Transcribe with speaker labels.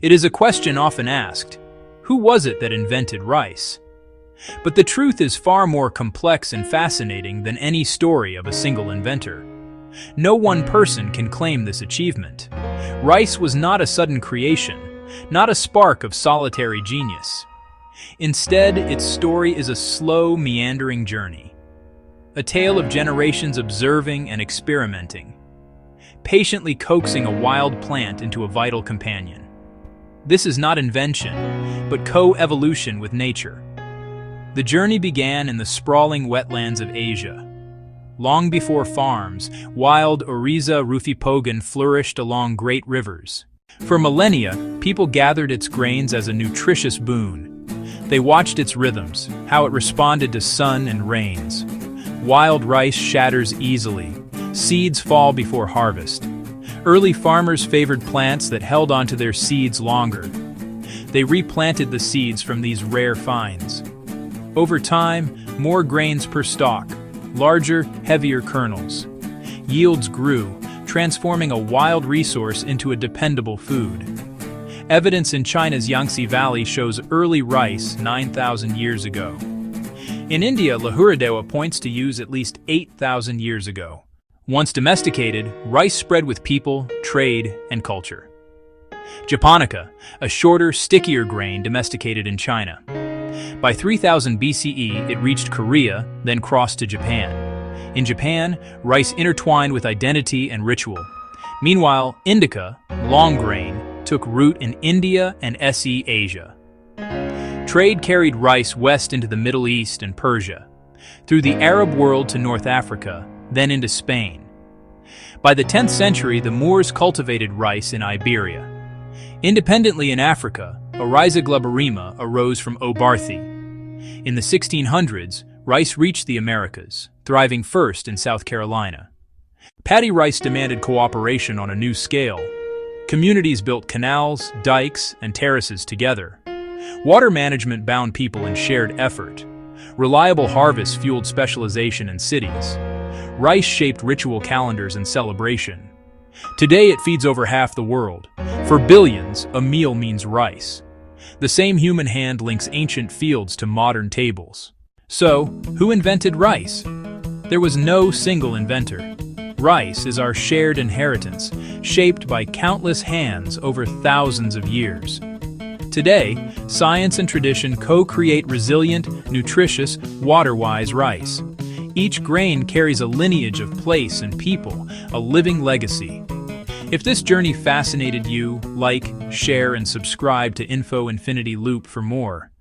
Speaker 1: It is a question often asked, who was it that invented rice? But the truth is far more complex and fascinating than any story of a single inventor. No one person can claim this achievement. Rice was not a sudden creation, not a spark of solitary genius. Instead, its story is a slow, meandering journey. A tale of generations observing and experimenting, patiently coaxing a wild plant into a vital companion. This is not invention, but co-evolution with nature. The journey began in the sprawling wetlands of Asia. Long before farms, wild Oryza rufipogon flourished along great rivers. For millennia, people gathered its grains as a nutritious boon. They watched its rhythms, how it responded to sun and rains. Wild rice shatters easily. Seeds fall before harvest. Early farmers favored plants that held onto their seeds longer. They replanted the seeds from these rare finds. Over time, more grains per stalk, larger, heavier kernels. Yields grew, transforming a wild resource into a dependable food. Evidence in China's Yangtze Valley shows early rice 9,000 years ago. In India, Lahuradewa points to use at least 8,000 years ago. Once domesticated, rice spread with people, trade, and culture. Japonica, a shorter, stickier grain domesticated in China. By 3000 BCE, it reached Korea, then crossed to Japan. In Japan, rice intertwined with identity and ritual. Meanwhile, indica, long grain, took root in India and SE Asia. Trade carried rice west into the Middle East and Persia, through the Arab world to North Africa, then into Spain. By the 10th century, the Moors cultivated rice in Iberia. Independently in Africa, Oryza glaberrima arose from O. barthi. In the 1600s, rice reached the Americas, thriving first in South Carolina. Paddy rice demanded cooperation on a new scale. Communities built canals, dikes, and terraces together. Water management bound people in shared effort. Reliable harvests fueled specialization in cities. Rice shaped ritual calendars and celebration. Today it feeds over half the world. For billions, a meal means rice. The same human hand links ancient fields to modern tables. So, who invented rice? There was no single inventor. Rice is our shared inheritance, shaped by countless hands over thousands of years. Today, science and tradition co-create resilient, nutritious, water-wise rice. Each grain carries a lineage of place and people, a living legacy. If this journey fascinated you, like, share, and subscribe to Info Infinity Loop for more.